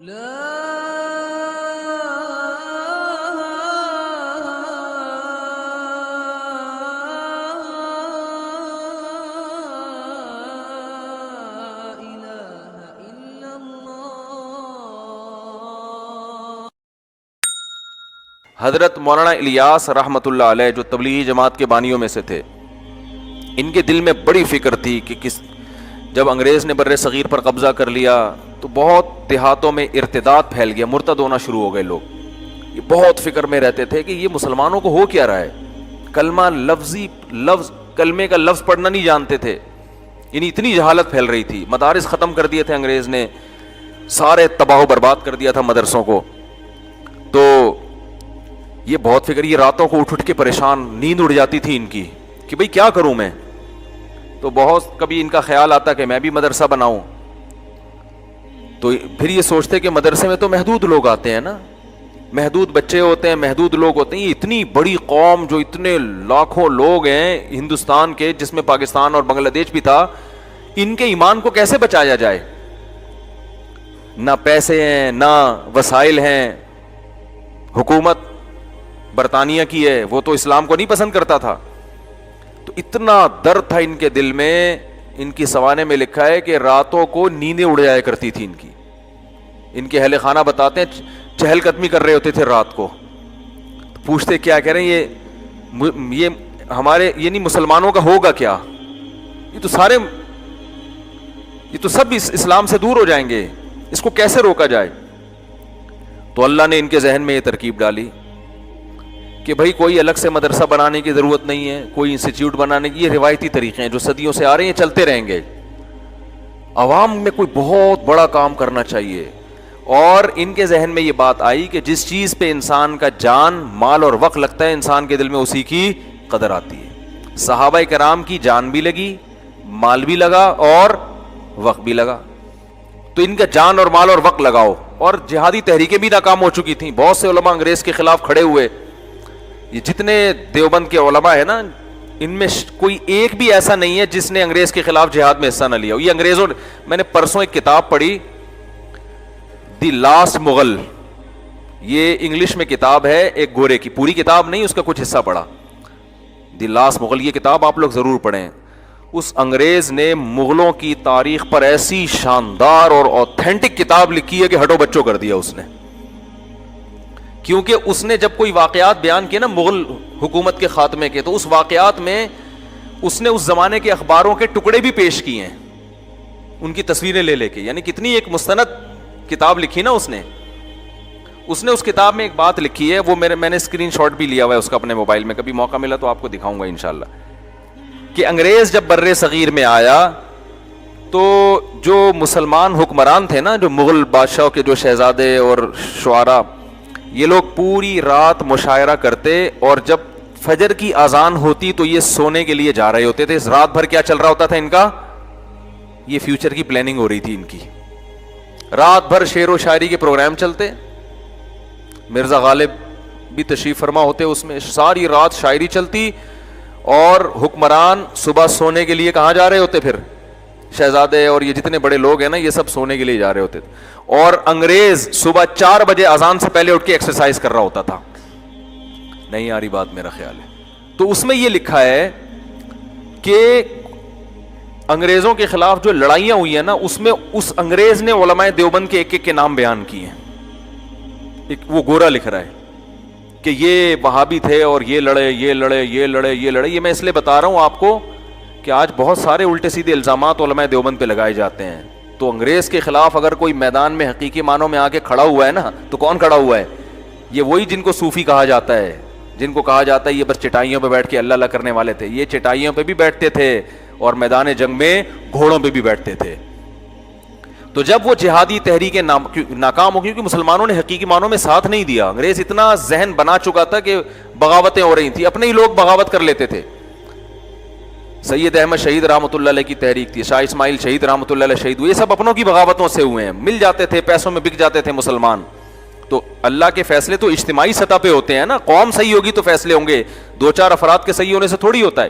حضرت مولانا الیاس رحمۃ اللہ علیہ جو تبلیغی جماعت کے بانیوں میں سے تھے، ان کے دل میں بڑی فکر تھی کہ جب انگریز نے بر صغیر پر قبضہ کر لیا تو بہت دیہاتوں میں ارتداد پھیل گیا، مرتد ہونا شروع ہو گئے لوگ. یہ بہت فکر میں رہتے تھے کہ یہ مسلمانوں کو ہو کیا رہا ہے. کلمہ کلمے کا لفظ پڑھنا نہیں جانتے تھے، یعنی اتنی جہالت پھیل رہی تھی. مدارس ختم کر دیے تھے انگریز نے، سارے تباہ و برباد کر دیا تھا مدرسوں کو. تو یہ بہت فکر، یہ راتوں کو اٹھ کے پریشان، نیند اڑ جاتی تھی ان کی کہ بھئی کیا کروں میں. تو بہت کبھی ان کا خیال آتا کہ میں بھی مدرسہ بناؤں. تو پھر یہ سوچتے کہ مدرسے میں تو محدود لوگ آتے ہیں نا، محدود بچے ہوتے ہیں، محدود لوگ ہوتے ہیں. یہ اتنی بڑی قوم جو اتنے لاکھوں لوگ ہیں ہندوستان کے، جس میں پاکستان اور بنگلہ دیش بھی تھا، ان کے ایمان کو کیسے بچایا جائے. نہ پیسے ہیں، نہ وسائل ہیں. حکومت برطانیہ کی ہے، وہ تو اسلام کو نہیں پسند کرتا تھا. تو اتنا درد تھا ان کے دل میں. ان کی سوانے میں لکھا ہے کہ راتوں کو نیندیں اڑ جایا کرتی تھی ان کی. ان کے اہل خانہ بتاتے ہیں چہل قدمی کر رہے ہوتے تھے رات کو. پوچھتے کیا کہہ رہے ہیں یہ ہمارے یعنی مسلمانوں کا ہوگا کیا، یہ تو سب اسلام سے دور ہو جائیں گے، اس کو کیسے روکا جائے. تو اللہ نے ان کے ذہن میں یہ ترکیب ڈالی کہ بھائی کوئی الگ سے مدرسہ بنانے کی ضرورت نہیں ہے، کوئی انسٹیٹیوٹ بنانے کی. یہ روایتی طریقے ہیں جو صدیوں سے آ رہے ہیں، چلتے رہیں گے. عوام میں کوئی بہت بڑا کام کرنا چاہیے. اور ان کے ذہن میں یہ بات آئی کہ جس چیز پہ انسان کا جان، مال اور وقت لگتا ہے، انسان کے دل میں اسی کی قدر آتی ہے. صحابہ کرام کی جان بھی لگی، مال بھی لگا اور وقت بھی لگا. تو ان کا جان اور مال اور وقت لگاؤ. اور جہادی تحریکیں بھی ناکام ہو چکی تھیں. بہت سے علماء انگریز کے خلاف کھڑے ہوئے. یہ جتنے دیوبند کے علماء ہیں نا، ان میں کوئی ایک بھی ایسا نہیں ہے جس نے انگریز کے خلاف جہاد میں حصہ نہ لیا ہو. یہ انگریزوں، میں نے پرسوں ایک کتاب پڑھی، دی لاسٹ مغل. یہ انگلش میں کتاب ہے ایک گورے کی، پوری کتاب نہیں، اس کا کچھ حصہ پڑھا. دی لاسٹ مغل، یہ کتاب آپ لوگ ضرور پڑھیں. اس انگریز نے مغلوں کی تاریخ پر ایسی شاندار اور اوتھینٹک کتاب لکھی ہے کہ ہٹو بچوں کر دیا اس نے. کیونکہ اس نے جب کوئی واقعات بیان کیے نا مغل حکومت کے خاتمے کے، تو اس واقعات میں اس نے اس زمانے کے اخباروں کے ٹکڑے بھی پیش کیے ہیں، ان کی تصویریں لے کے. یعنی کتنی ایک مستند کتاب لکھی نا اس نے اس کتاب میں ایک بات لکھی ہے، وہ میں نے اسکرین شاٹ بھی لیا ہوا ہے اس کا اپنے موبائل میں، کبھی موقع ملا تو آپ کو دکھاؤں گا انشاءاللہ. کہ انگریز جب بر صغیر میں آیا تو جو مسلمان حکمران تھے نا، جو مغل بادشاہوں کے جو شہزادے اور شعراء، یہ لوگ پوری رات مشاعرہ کرتے، اور جب فجر کی اذان ہوتی تو یہ سونے کے لیے جا رہے ہوتے تھے. رات بھر کیا چل رہا ہوتا تھا ان کا، یہ فیوچر کی پلاننگ ہو رہی تھی ان کی. رات بھر شعر و شاعری کے پروگرام چلتے. مرزا غالب بھی تشریف فرما ہوتے اس میں، ساری رات شاعری چلتی. اور حکمران صبح سونے کے لیے کہاں جا رہے ہوتے، پھر شہزادے اور یہ جتنے بڑے لوگ ہیں نا، یہ سب سونے کے لیے جا رہے ہوتے تھے. اور انگریز صبح 4 بجے اذان سے پہلے اٹھ کے ایکسرسائز کر رہا ہوتا تھا. نہیں آ رہی بات، میرا خیال ہے. تو اس میں یہ لکھا ہے کہ انگریزوں کے خلاف جو لڑائیاں ہوئی ہیں نا، اس میں اس انگریز نے علماء دیوبند کے ایک ایک کے نام بیان کیے ہیں. وہ گورا لکھ رہا ہے کہ یہ وہابی تھے اور یہ لڑے یہ لڑے یہ لڑے یہ لڑے. یہ میں اس لیے بتا رہا ہوں آپ کو کہ آج بہت سارے الٹے سیدھے الزامات علماء دیوبند پہ لگائے جاتے ہیں. تو انگریز کے خلاف اگر کوئی میدان میں حقیقی معنوں میں آ کے کھڑا ہوا ہے نا، تو کون کھڑا ہوا ہے؟ یہ وہی جن کو صوفی کہا جاتا ہے، جن کو کہا جاتا ہے یہ بس چٹائیوں پہ بیٹھ کے اللہ اللہ کرنے والے تھے. یہ چٹائیوں پہ بھی بیٹھتے تھے اور میدان جنگ میں گھوڑوں پہ بھی بیٹھتے تھے. تو جب وہ جہادی تحریکیں ناکام ہو گئی، کیونکہ مسلمانوں نے حقیقی معنوں میں ساتھ نہیں دیا. انگریز اتنا ذہن بنا چکا تھا کہ بغاوتیں ہو رہی تھیں، اپنے ہی لوگ بغاوت کر لیتے تھے. سید احمد شہید رحمۃ اللہ علیہ کی تحریک تھی، شاہ اسماعیل شہید رحمۃ اللہ علیہ شہید ہوئے، یہ سب اپنوں کی بغاوتوں سے ہوئے ہیں. مل جاتے تھے، پیسوں میں بک جاتے تھے مسلمان. تو اللہ کے فیصلے تو اجتماعی سطح پہ ہوتے ہیں نا. قوم صحیح ہوگی تو فیصلے ہوں گے، 2-4 افراد کے صحیح ہونے سے تھوڑی ہوتا ہے.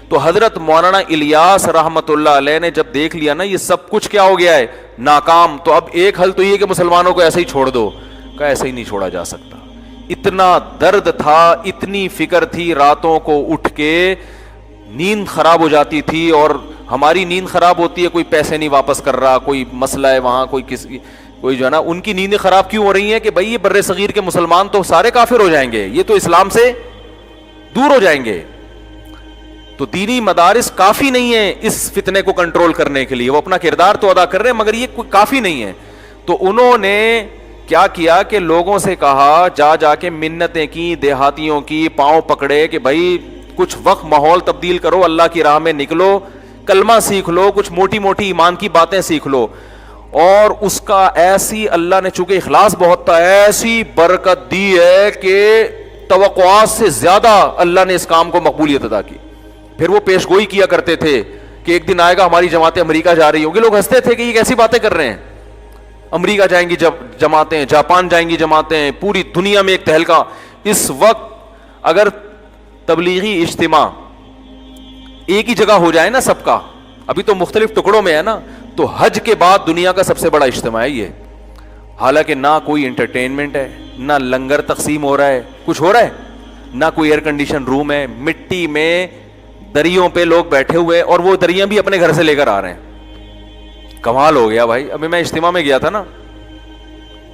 تو حضرت مولانا الیاس رحمت اللہ علیہ نے جب دیکھ لیا نا یہ سب کچھ کیا ہو گیا ہے ناکام, تو اب ایک حل تو یہ کہ مسلمانوں کو ایسے ہی چھوڑ دو. کہا ایسے ہی نہیں چھوڑا جا سکتا. اتنا درد تھا, اتنی فکر تھی, راتوں کو اٹھ کے نیند خراب ہو جاتی تھی. اور ہماری نیند خراب ہوتی ہے, کوئی پیسے نہیں واپس کر رہا, کوئی مسئلہ ہے وہاں, کوئی جو ہے نا, ان کی نیندیں خراب کیوں ہو رہی ہیں کہ بھائی یہ بر صغیر کے مسلمان تو سارے کافر ہو جائیں گے, یہ تو اسلام سے دور ہو جائیں گے. تو دینی مدارس کافی نہیں ہیں اس فتنے کو کنٹرول کرنے کے لیے. وہ اپنا کردار تو ادا کر رہے ہیں مگر یہ کافی نہیں ہے. تو انہوں نے کیا کیا کہ لوگوں سے کہا, جا کے منتیں کی, دیہاتیوں کی, پاؤں پکڑے کہ بھائی کچھ وقت ماحول تبدیل کرو, اللہ کی راہ میں نکلو, کلمہ سیکھ لو, کچھ موٹی موٹی ایمان کی باتیں سیکھ لو. اور اس کا ایسی اللہ نے, چونکہ اخلاص بہت تھا, ایسی برکت دی ہے کہ توقعات سے زیادہ اللہ نے اس کام کو مقبولیت ادا کی. پھر وہ پیش گوئی کیا کرتے تھے کہ ایک دن آئے گا ہماری جماعتیں امریکہ جا رہی ہوں گی. لوگ ہنستے تھے کہ یہ کیسی باتیں کر رہے ہیں, امریکہ جائیں گی جماعتیں, جاپان جائیں گی جماعتیں, پوری دنیا میں ایک تہلکہ. اس وقت اگر تبلیغی اجتماع ایک ہی جگہ ہو جائے نا سب کا, ابھی تو مختلف ٹکڑوں میں ہے نا, تو حج کے بعد دنیا کا سب سے بڑا اجتماع ہے یہ. حالانکہ نہ کوئی انٹرٹینمنٹ ہے, نہ لنگر تقسیم ہو رہا ہے, کچھ ہو رہا ہے, نہ کوئی ایئر کنڈیشن روم ہے, مٹی میں دریوں پہ لوگ بیٹھے ہوئے, اور وہ دریاں بھی اپنے گھر سے لے کر آ رہے ہیں. کمال ہو گیا بھائی. ابھی میں اجتماع میں گیا تھا نا,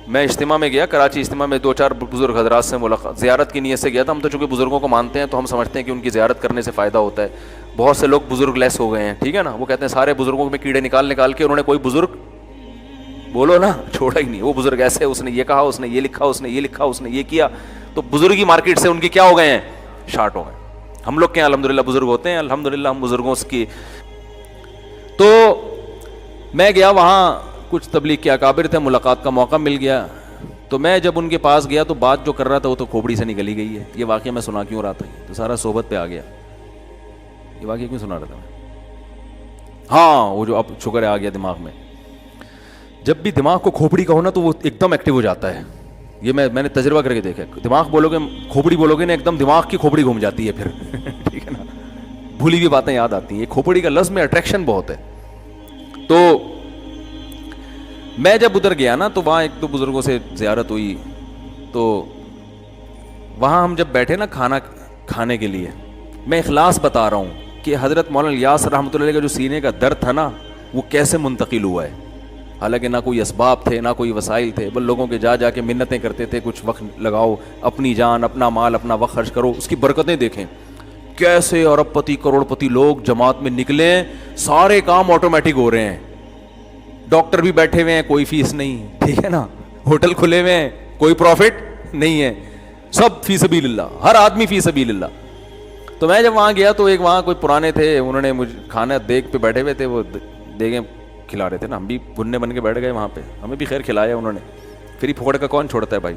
میں اجتماع میں گیا کراچی اجتماع میں, 2-4 بزرگ حضرات سے ملاقات, زیارت کی نیت سے گیا تھا. ہم تو چونکہ بزرگوں کو مانتے ہیں تو ہم سمجھتے ہیں کہ ان کی زیارت کرنے سے فائدہ ہوتا ہے. بہت سے لوگ بزرگ لیس ہو گئے ہیں, ٹھیک ہے نا, وہ کہتے ہیں سارے بزرگوں میں کیڑے نکال کے انہوں نے کوئی بزرگ بولو نا چھوڑا ہی نہیں. وہ بزرگ ایسے, اس نے یہ کہا, اس نے یہ لکھا, اس نے یہ لکھا, اس نے یہ کیا, تو بزرگی مارکیٹ سے ان کی کیا ہو گئے ہیں, شارٹ ہو گئے. ہم لوگ کے یہاں الحمدللہ بزرگ ہوتے ہیں, الحمدللہ ہم بزرگوں کی. تو میں گیا وہاں, کچھ تبلیغ کے اکابر تھے, ملاقات کا موقع مل گیا. تو میں جب ان کے پاس گیا تو بات جو کر رہا تھا وہ تو کھوپڑی سے نکلی گئی ہے. یہ واقعہ میں سنا کیوں رہا تھا, تو سارا صحبت پہ آ گیا. یہ واقعہ کیوں سنا رہا تھا میں, ہاں وہ جو اب شکر ہے آ گیا دماغ میں. جب بھی دماغ کو کھوپڑی کا ہونا تو وہ ایک دم ایکٹیو ہو جاتا ہے. یہ میں نے تجربہ کر کے دیکھا. دماغ بولو گے, کھوپڑی بولو گے نا, ایک دم دماغ کی کھوپڑی گھوم جاتی ہے پھر ٹھیک ہے نا, بھولی ہوئی باتیں یاد آتی ہیں. کھوپڑی کا لفظ میں اٹریکشن بہت ہے. تو میں جب ادھر گیا نا تو وہاں ایک دو بزرگوں سے زیارت ہوئی. تو وہاں ہم جب بیٹھے نا کھانا کھانے کے لیے, میں اخلاص بتا رہا ہوں کہ حضرت مولانا الیاس رحمۃ اللہ علیہ کا جو سینے کا درد تھا نا وہ کیسے منتقل ہوا ہے. حالانکہ نہ کوئی اسباب تھے, نہ کوئی وسائل تھے, بل لوگوں کے جا کے منتیں کرتے تھے, کچھ وقت لگاؤ, اپنی جان, اپنا مال, اپنا وقت خرچ کرو. اس کی برکتیں دیکھیں کیسے ارب پتی کروڑ پتی لوگ جماعت میں نکلے, سارے کام آٹومیٹک ہو رہے ہیں. ڈاکٹر بھی بیٹھے ہوئے ہیں, کوئی فیس نہیں, ٹھیک ہے نا, ہوٹل کھلے ہوئے ہیں, کوئی پروفٹ نہیں ہے, سب فی سبیل اللہ, ہر آدمی فی سبیل اللہ. تو میں جب وہاں گیا تو ایک وہاں کوئی پرانے تھے, انہوں نے مجھے کھانا دیگ پہ بیٹھے ہوئے تھے, وہ دیگیں کھلا رہے تھے نا, ہم بھی بننے بن کے بیٹھ گئے وہاں پہ, ہمیں بھی خیر کھلایا انہوں نے. پھر پھوڑ کا کون چھوڑتا ہے بھائی.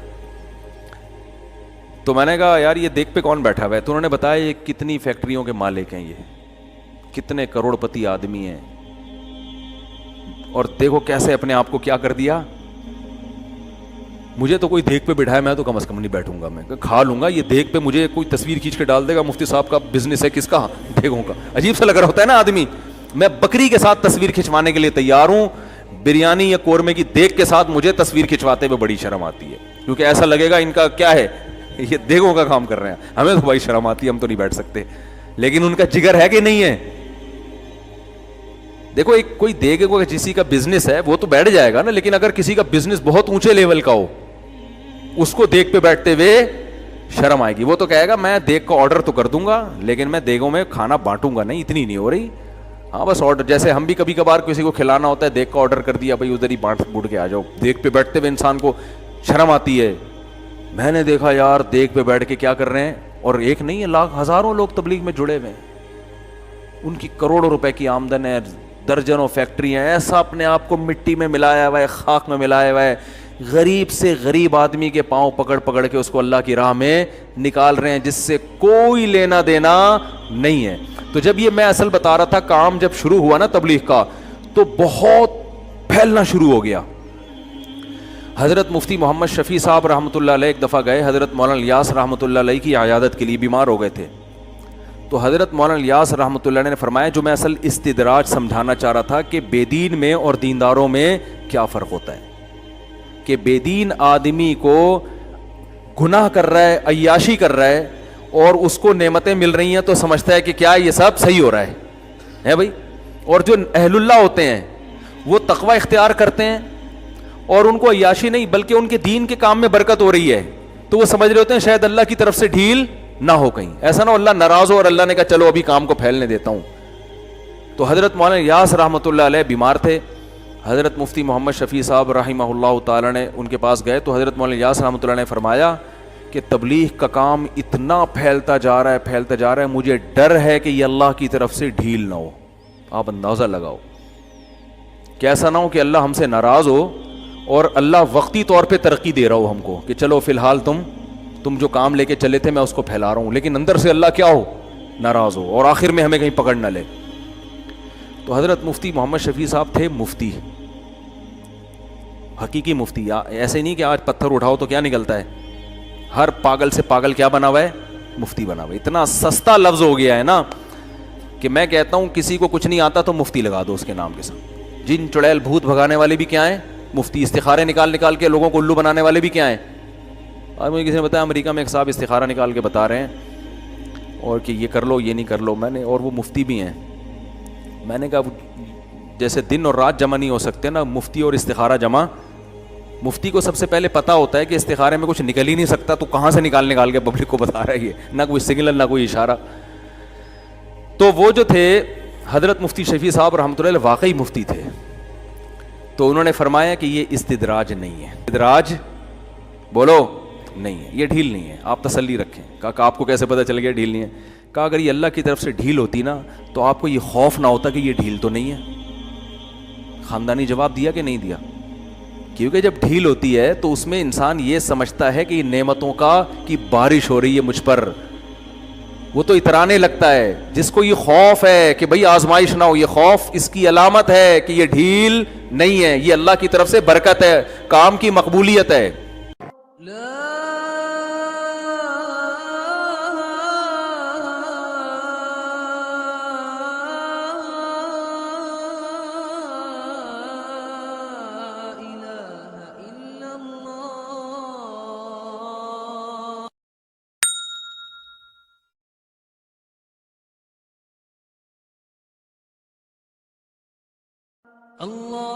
تو میں نے کہا یار یہ دیگ پہ کون بیٹھا ہوا ہے, تو انہوں نے بتایا یہ کتنی فیکٹریوں کے مالک ہیں, یہ کتنے کروڑ پتی آدمی ہیں, اور دیکھو کیسے اپنے آپ کو کیا کر دیا. مجھے تو کوئی دیگ پہ بٹھایا, میں تو کم از کم نہیں بیٹھوں گا, میں کھا لوں گا. یہ دیگ پہ مجھے کوئی تصویر کھینچ کے ڈال دے گا, مفتی صاحب کا بزنس ہے, کس کا, دیگوں کا, عجیب سا لگ رہا ہوتا ہے نا آدمی. میں بکری کے ساتھ تصویر کھنچوانے کے لیے تیار ہوں, بریانی یا قورمے کی دیگ کے ساتھ مجھے تصویر کھنچواتے ہوئے بڑی شرم آتی ہے, کیونکہ ایسا لگے گا ان کا کیا ہے, یہ دیگوں کا کام کر رہے ہیں. ہمیں تو بڑی شرم آتی ہے, ہم تو نہیں بیٹھ سکتے, لیکن ان کا جگر ہے کہ نہیں ہے. دیکھو ایک کوئی دیگ کو کسی کا بزنس ہے وہ تو بیٹھ جائے گا نا, لیکن اگر کسی کا بزنس بہت اونچے لیول کا ہو, اس کو دیگ پہ بیٹھتے ہوئے شرم آئے گی. وہ تو کہے گا میں دیگ کا آرڈر تو کر دوں گا, لیکن میں دیگوں میں کھانا بانٹوں گا نہیں, اتنی نہیں ہو رہی. ہاں بس آرڈر, جیسے ہم بھی کبھی کبھار کسی کو کھلانا ہوتا ہے, دیگ کا آرڈر کر دیا, بھائی ادھر ہی بانٹ بوٹ کے آ جاؤ. دیگ پہ بیٹھتے ہوئے انسان کو شرم آتی ہے. میں نے دیکھا یار دیگ پہ بیٹھ کے کیا کر رہے ہیں, اور ایک نہیں ہے, لاکھ ہزاروں لوگ تبلیغ میں جڑے ہوئے ہیں, ان کی کروڑوں روپے کی آمدن ہے, درجنوں فیکٹریاں, ایسا اپنے آپ کو مٹی میں ملایا ہوا ہے, خاک میں ملایا ہوا ہے. غریب سے غریب آدمی کے پاؤں پکڑ پکڑ کے اس کو اللہ کی راہ میں نکال رہے ہیں, جس سے کوئی لینا دینا نہیں ہے. تو جب یہ میں اصل بتا رہا تھا, کام جب شروع ہوا نا تبلیغ کا, تو بہت پھیلنا شروع ہو گیا. حضرت مفتی محمد شفیع صاحب رحمۃ اللہ علیہ ایک دفعہ گئے حضرت مولانا الیاس رحمۃ اللہ علیہ کی عیادت کے لیے, بیمار ہو گئے تھے. تو حضرت مولانا الیاس رحمۃ اللہ علیہ نے فرمایا جو میں اصل استدراج سمجھانا چاہ رہا تھا کہ بے دین میں اور دینداروں میں کیا فرق ہوتا ہے، کہ بے دین آدمی کو گناہ کر رہا ہے، عیاشی کر رہا ہے، اور اس کو نعمتیں مل رہی ہیں تو سمجھتا ہے کہ کیا یہ سب صحیح ہو رہا ہے بھائی. اور جو اہل اللہ ہوتے ہیں وہ تقوی اختیار کرتے ہیں اور ان کو عیاشی نہیں بلکہ ان کے دین کے کام میں برکت ہو رہی ہے، تو وہ سمجھ رہے ہوتے ہیں شاید اللہ کی طرف سے ڈھیل نہ ہو، کہیں ایسا نہ ہو اللہ ناراض ہو اور اللہ نے کہا چلو ابھی کام کو پھیلنے دیتا ہوں. تو حضرت مولانا الیاس رحمۃ اللہ علیہ بیمار تھے. حضرت مفتی محمد شفیع صاحب رحمہ اللہ تعالی نے ان کے پاس گئے تو حضرت مولانا الیاس رحمۃ اللہ نے فرمایا کہ تبلیغ کا کام اتنا پھیلتا جا رہا ہے مجھے ڈر ہے کہ یہ اللہ کی طرف سے ڈھیل نہ ہو. آپ اندازہ لگاؤ کہ ایسا نہ ہو کہ اللہ ہم سے ناراض ہو اور اللہ وقتی طور پہ ترقی دے رہا ہو ہم کو کہ چلو فی الحال تم جو کام لے کے چلے تھے میں اس کو پھیلا رہا ہوں، لیکن اندر سے اللہ کیا ہو، ناراض ہو، اور آخر میں ہمیں کہیں پکڑ نہ لے. تو حضرت مفتی محمد شفیع صاحب تھے مفتی، حقیقی مفتی. ایسے نہیں کہ آج پتھر اٹھاؤ تو کیا نکلتا ہے، ہر پاگل سے پاگل کیا بنا ہوا ہے، مفتی بنا ہوا ہے. اتنا سستا لفظ ہو گیا ہے نا کہ میں کہتا ہوں کسی کو کچھ نہیں آتا تو مفتی لگا دو اس کے نام کے ساتھ. جن چڑیل بھوت بھگانے والے بھی کیا ہیں، مفتی. استخارے نکال کے لوگوں کو الو بنانے والے بھی کیا ہیں. اور مجھے کسی نے بتایا امریکہ میں ایک صاحب استخارہ نکال کے بتا رہے ہیں اور کہ یہ کر لو یہ نہیں کر لو. میں نے، اور وہ مفتی بھی ہیں، میں نے کہا جیسے دن اور رات جمع نہیں ہو سکتے نا، مفتی اور استخارہ جمع. مفتی کو سب سے پہلے پتا ہوتا ہے کہ استخارے میں کچھ نکل ہی نہیں سکتا تو کہاں سے نکال کے پبلک کو بتا رہا ہے یہ، نہ کوئی سگنل نہ کوئی اشارہ. تو وہ جو تھے حضرت مفتی شفیع صاحب رحمۃ اللہ علیہ واقعی مفتی تھے. تو انہوں نے فرمایا کہ یہ استدراج نہیں ہے، استدراج بولو نہیں ہے، یہ ڈھیل نہیں ہے، آپ تسلی رکھیں. کہا کہ آپ کو کیسے پتہ چل گیا ڈھیل نہیں ہے؟ کہا اگر یہ اللہ کی طرف سے ڈھیل ہوتی نا تو آپ کو یہ خوف نہ ہوتا کہ یہ ڈھیل تو نہیں ہے. خاندانی جواب دیا کہ نہیں دیا؟ کیونکہ جب ڈھیل ہوتی ہے تو اس میں انسان یہ سمجھتا ہے کہ یہ نعمتوں کی بارش ہو رہی ہے مجھ پر، وہ تو اترانے لگتا ہے. جس کو یہ خوف ہے کہ بھئی آزمائش نہ ہو، یہ خوف اس کی علامت ہے کہ یہ ڈھیل نہیں ہے، یہ اللہ کی طرف سے برکت ہے، کام کی مقبولیت ہے. اللہ